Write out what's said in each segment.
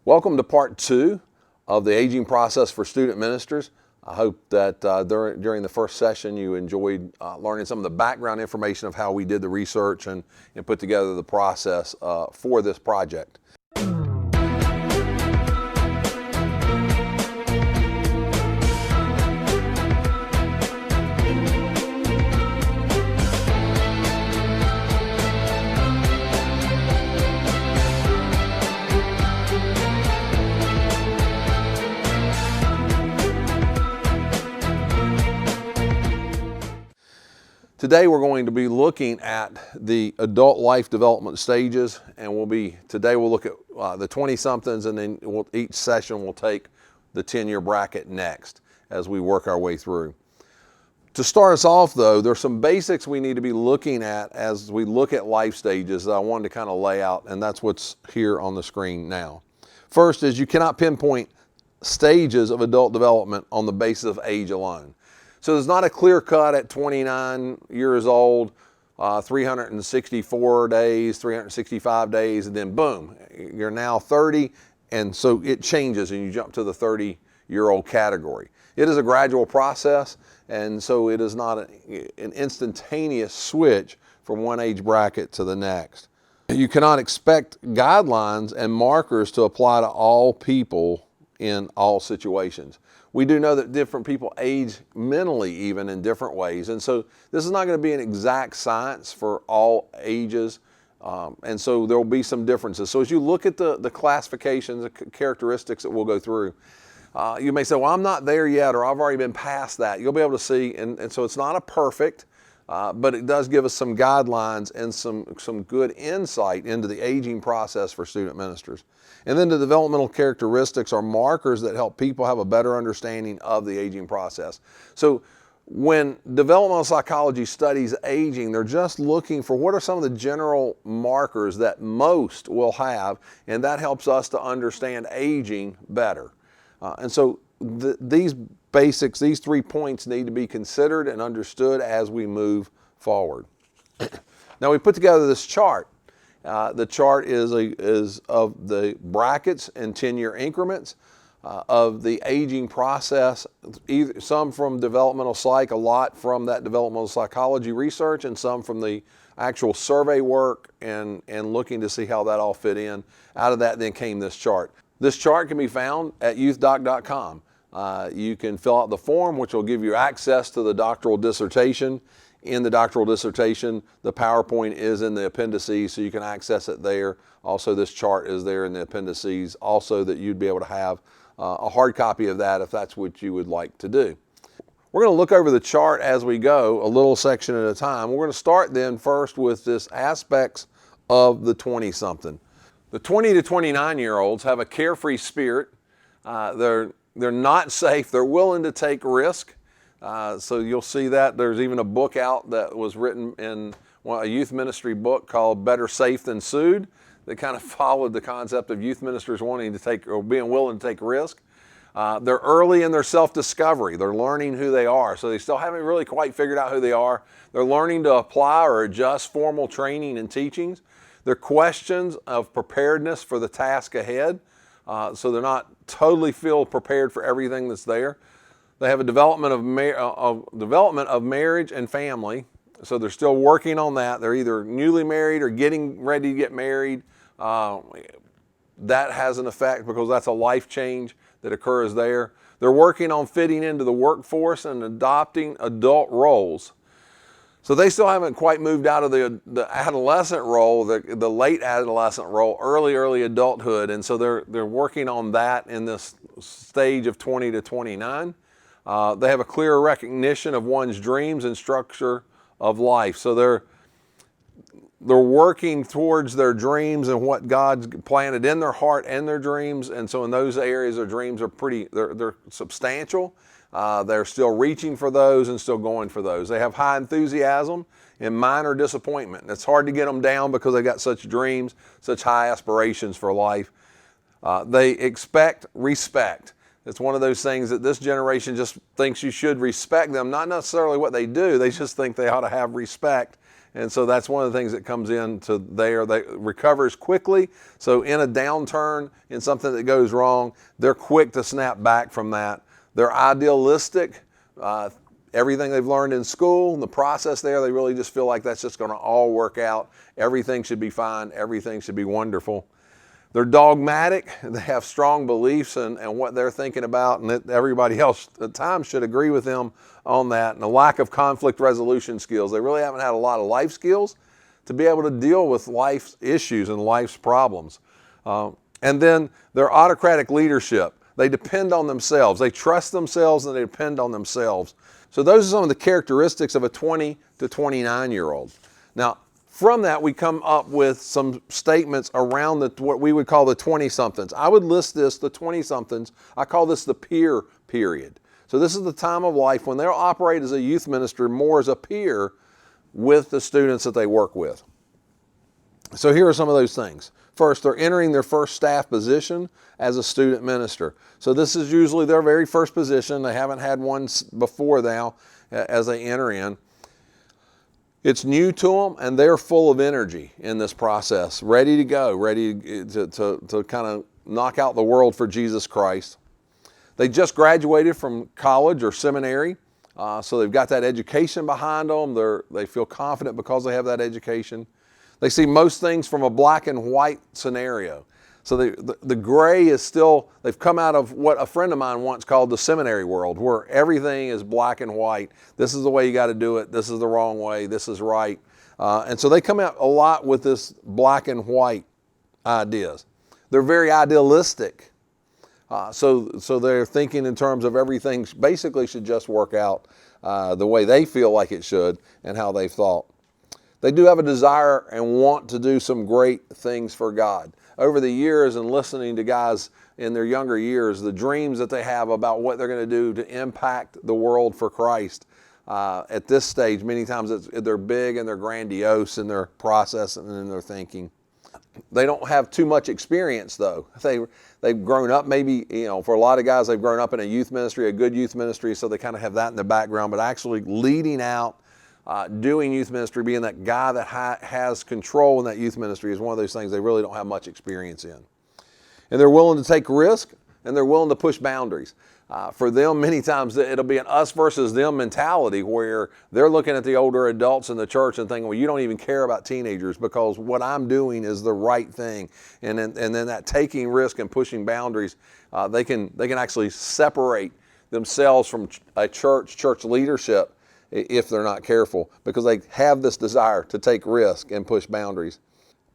Welcome to part 2 of the aging process for student ministers. I hope that during the first session you enjoyed learning some of the background information of how we did the research and put together the process for this project. Today we're going to be looking at the adult life development stages, and today we'll look at the 20-somethings, and then each session will take the 10-year bracket next as we work our way through. To start us off though, there's some basics we need to be looking at as we look at life stages that I wanted to kind of lay out, and that's what's here on the screen now. First is you cannot pinpoint stages of adult development on the basis of age alone. So there's not a clear cut at 29 years old, 364 days, 365 days, and then boom, you're now 30, and so it changes and you jump to the 30-year-old category. It is a gradual process, and so it is not an instantaneous switch from one age bracket to the next. You cannot expect guidelines and markers to apply to all people in all situations. We do know that different people age mentally even in different ways, and so this is not going to be an exact science for all ages, and so there will be some differences. So as you look at the classifications, the characteristics that we'll go through, you may say, well, I'm not there yet, or I've already been past that. You'll be able to see, and so it's not a perfect, but it does give us some guidelines and some good insight into the aging process for student ministers. And then the developmental characteristics are markers that help people have a better understanding of the aging process. So when developmental psychology studies aging, they're just looking for what are some of the general markers that most will have, and that helps us to understand aging better. And so these basics, these 3 points need to be considered and understood as we move forward. Now we put together this chart. The chart is of the brackets in 10-year increments of the aging process, some from developmental psych, a lot from that developmental psychology research, and some from the actual survey work and looking to see how that all fit in. Out of that then came this chart. This chart can be found at youthdoc.com. You can fill out the form, which will give you access to the doctoral dissertation. In the doctoral dissertation, the PowerPoint is in the appendices, so you can access it there. Also, this chart is there in the appendices, also that you'd be able to have a hard copy of that if that's what you would like to do. We're going to look over the chart as we go, a little section at a time. We're going to start then first with this aspects of the 20-something. The 20 to 29-year-olds have a carefree spirit. They're not safe. They're willing to take risk. So you'll see that there's even a book out that was written in a youth ministry book called Better Safe Than Sued that kind of followed the concept of youth ministers wanting to take or being willing to take risk. They're early in their self-discovery. They're learning who they are. So they still haven't really quite figured out who they are. They're learning to apply or adjust formal training and teachings. They're questions of preparedness for the task ahead. So they're not totally feel prepared for everything that's there. They have a development of marriage and family, so they're still working on that. They're either newly married or getting ready to get married. That has an effect because that's a life change that occurs there. They're working on fitting into the workforce and adopting adult roles. So they still haven't quite moved out of the adolescent role, the late adolescent role, early adulthood, and so they're working on that in this stage of 20 to 29. They have a clear recognition of one's dreams and structure of life. So they're working towards their dreams and what God's planted in their heart and their dreams. And so in those areas, their dreams are they're substantial. They're still reaching for those and still going for those. They have high enthusiasm and minor disappointment. It's hard to get them down because they got such dreams, such high aspirations for life. They expect respect. It's one of those things that this generation just thinks you should respect them, not necessarily what they do. They just think they ought to have respect And so that's one of the things that comes into there. They recovers quickly. So in a downturn, in something that goes wrong, they're quick to snap back from that. They're idealistic. Everything they've learned in school, the process there, they really just feel like that's just going to all work out. Everything should be fine. Everything should be wonderful. They're dogmatic. They have strong beliefs and what they're thinking about, and that everybody else at times should agree with them on that. And a lack of conflict resolution skills. They really haven't had a lot of life skills to be able to deal with life's issues and life's problems. And then their autocratic leadership. They depend on themselves. They trust themselves and they depend on themselves. So those are some of the characteristics of a 20 to 29-year-old. Now, from that, we come up with some statements around what we would call the 20-somethings. I would list this, the 20-somethings, I call this the peer period. So this is the time of life when they'll operate as a youth minister more as a peer with the students that they work with. So here are some of those things. First, they're entering their first staff position as a student minister. So this is usually their very first position. They haven't had one before now as they enter in. It's new to them, and they're full of energy in this process, ready to go, ready to kind of knock out the world for Jesus Christ. They just graduated from college or seminary, so they've got that education behind them. They feel confident because they have that education. They see most things from a black and white scenario. So the gray is still, they've come out of what a friend of mine once called the seminary world, where everything is black and white. This is the way you got to do it. This is the wrong way. This is right. And so they come out a lot with this black and white ideas. They're very idealistic. So they're thinking in terms of everything basically should just work out the way they feel like it should and how they've thought. They do have a desire and want to do some great things for God. Over the years and listening to guys in their younger years, the dreams that they have about what they're going to do to impact the world for Christ. At this stage, many times they're big and they're grandiose in their process and in their thinking. They don't have too much experience though. They've grown up maybe, for a lot of guys, they've grown up in a youth ministry, a good youth ministry, so they kind of have that in the background, but actually leading out, doing youth ministry, being that guy that has control in that youth ministry is one of those things they really don't have much experience in. And they're willing to take risk and they're willing to push boundaries. For them, many times it'll be an us versus them mentality where they're looking at the older adults in the church and thinking, well, you don't even care about teenagers because what I'm doing is the right thing. And then that taking risk and pushing boundaries, they can actually separate themselves from a church leadership if they're not careful, because they have this desire to take risk and push boundaries.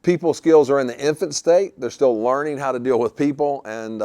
People skills are in the infant state. They're still learning how to deal with people, and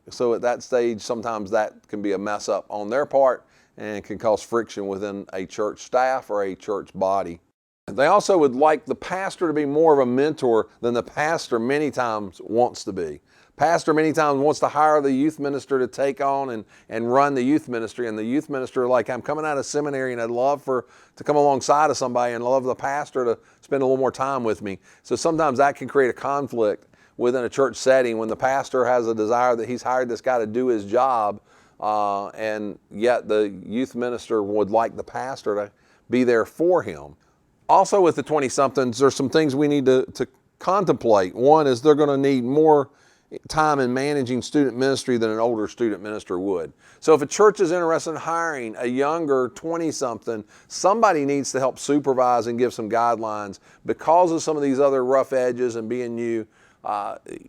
so at that stage, sometimes that can be a mess up on their part and can cause friction within a church staff or a church body. They also would like the pastor to be more of a mentor than the pastor many times wants to be. Pastor many times wants to hire the youth minister to take on and run the youth ministry, and the youth minister, like, I'm coming out of seminary and I'd love to come alongside of somebody and love the pastor to spend a little more time with me. So sometimes that can create a conflict within a church setting when the pastor has a desire that he's hired this guy to do his job, and yet the youth minister would like the pastor to be there for him. Also with the 20-somethings, there's some things we need to contemplate. One is they're going to need more time in managing student ministry than an older student minister would. So if a church is interested in hiring a younger 20-something, somebody needs to help supervise and give some guidelines because of some of these other rough edges and being new.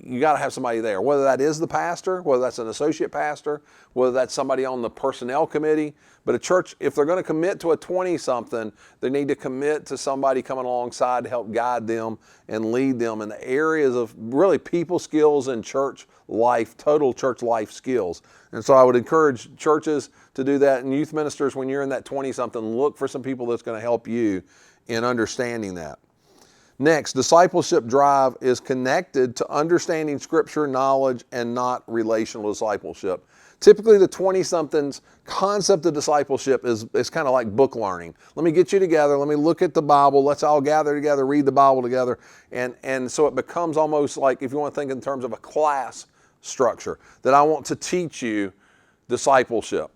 You got to have somebody there, whether that is the pastor, whether that's an associate pastor, whether that's somebody on the personnel committee. But a church, if they're going to commit to a 20-something, they need to commit to somebody coming alongside to help guide them and lead them in the areas of really people skills and church life, total church life skills. And so I would encourage churches to do that, and youth ministers, when you're in that 20-something, look for some people that's going to help you in understanding that. Next, discipleship drive is connected to understanding scripture knowledge and not relational discipleship. Typically, the 20-somethings concept of discipleship is kind of like book learning. Let me get you together. Let me look at the Bible. Let's all gather together, read the Bible together. And so it becomes almost like, if you want to think in terms of a class structure, that I want to teach you discipleship.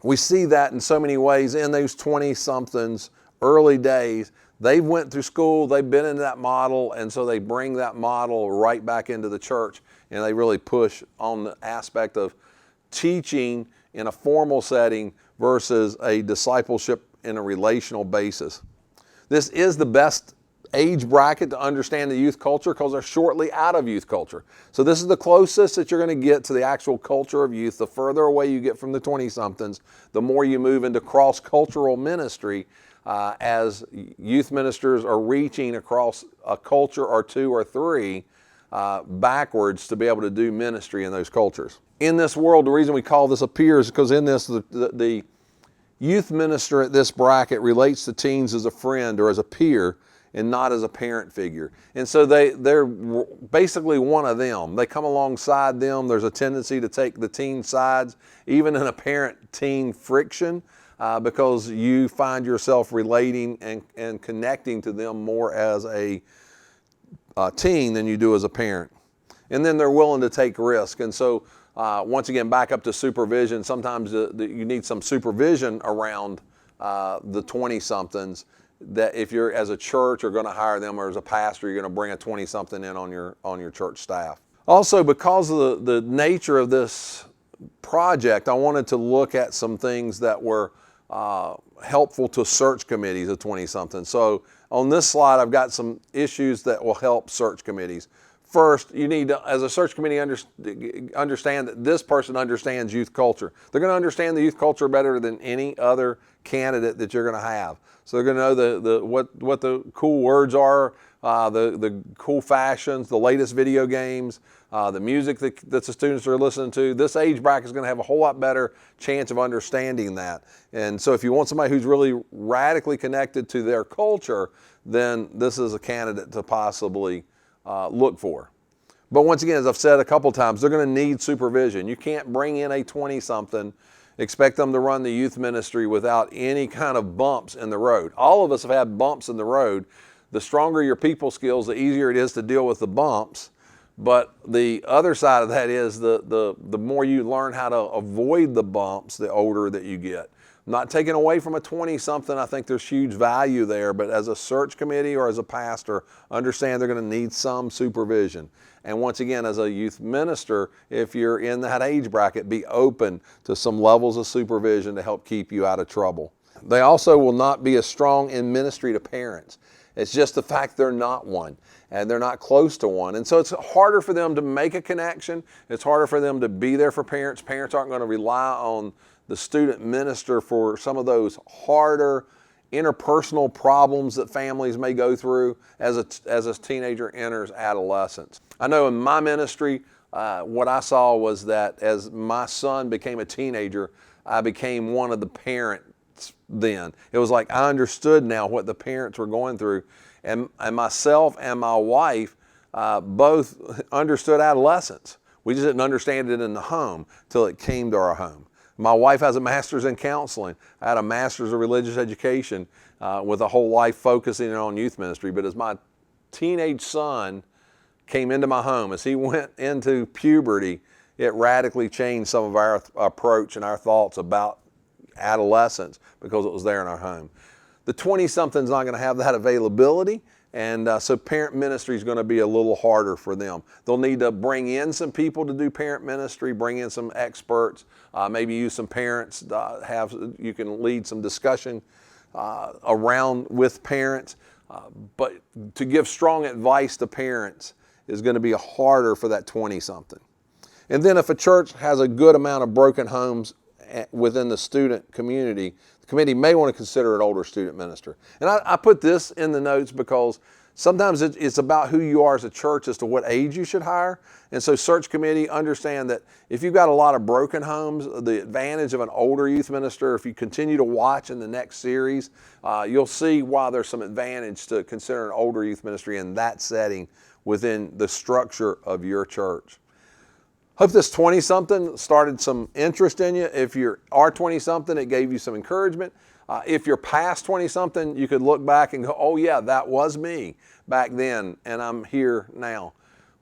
We see that in so many ways in those 20-somethings early days. They've went through school, they've been in that model, and so they bring that model right back into the church, and they really push on the aspect of teaching in a formal setting versus a discipleship in a relational basis. This is the best age bracket to understand the youth culture because they're shortly out of youth culture. So this is the closest that you're going to get to the actual culture of youth. The further away you get from the 20-somethings, the more you move into cross-cultural ministry as youth ministers are reaching across a culture or two or three backwards to be able to do ministry in those cultures. In this world, the reason we call this a peer is because in this, the youth minister at this bracket relates to teens as a friend or as a peer and not as a parent figure. And so they're basically one of them. They come alongside them. There's a tendency to take the teen sides, even in a parent-teen friction, because you find yourself relating and connecting to them more as a teen than you do as a parent. And then they're willing to take risk. And so once again, back up to supervision, sometimes you need some supervision around the 20-somethings, that if you're as a church are going to hire them, or as a pastor you're going to bring a 20-something in on your church staff. Also, because of the nature of this project, I wanted to look at some things that were helpful to search committees of 20-something. So on this slide I've got some issues that will help search committees. First, you need to, as a search committee, understand that this person understands youth culture. They're going to understand the youth culture better than any other candidate that you're going to have. So they're going to know what the cool words are, the cool fashions, the latest video games, the music that the students are listening to. This age bracket is going to have a whole lot better chance of understanding that. And so if you want somebody who's really radically connected to their culture, then this is a candidate to possibly look for. But once again, as I've said a couple times, they're going to need supervision. You can't bring in a 20-something, expect them to run the youth ministry without any kind of bumps in the road. All of us have had bumps in the road. The stronger your people skills, the easier it is to deal with the bumps. But the other side of that is the more you learn how to avoid the bumps, the older that you get. Not taking away from a 20-something, I think there's huge value there, but as a search committee or as a pastor, understand they're going to need some supervision. And once again, as a youth minister, if you're in that age bracket, be open to some levels of supervision to help keep you out of trouble. They also will not be as strong in ministry to parents. It's just the fact they're not one, and they're not close to one. And so it's harder for them to make a connection. It's harder for them to be there for parents. Parents aren't going to rely on the student minister for some of those harder interpersonal problems that families may go through as a teenager enters adolescence. I know in my ministry, what I saw was that as my son became a teenager, I became one of the parents then. It was like I understood now what the parents were going through, and myself and my wife both understood adolescence. We just didn't understand it in the home till it came to our home. My wife has a master's in counseling. I had a master's of religious education with a whole life focusing on youth ministry. But as my teenage son came into my home, as he went into puberty, it radically changed some of our approach and our thoughts about adolescence because it was there in our home. The 20-something's not going to have that availability. And so parent ministry is going to be a little harder for them. They'll need to bring in some people to do parent ministry, bring in some experts, maybe use some parents, you can lead some discussion around with parents. But to give strong advice to parents is going to be harder for that 20-something. And then if a church has a good amount of broken homes within the student community, the committee may want to consider an older student minister. And I put this in the notes because sometimes it's about who you are as a church as to what age you should hire. And so search committee, understand that if you've got a lot of broken homes, the advantage of an older youth minister, if you continue to watch in the next series, you'll see why there's some advantage to consider an older youth ministry in that setting within the structure of your church. Hope this 20-something started some interest in you. If you are 20-something, it gave you some encouragement. If you're past 20-something, you could look back and go, oh yeah, that was me back then, and I'm here now.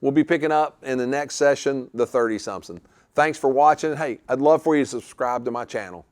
We'll be picking up in the next session, the 30-something. Thanks for watching. Hey, I'd love for you to subscribe to my channel.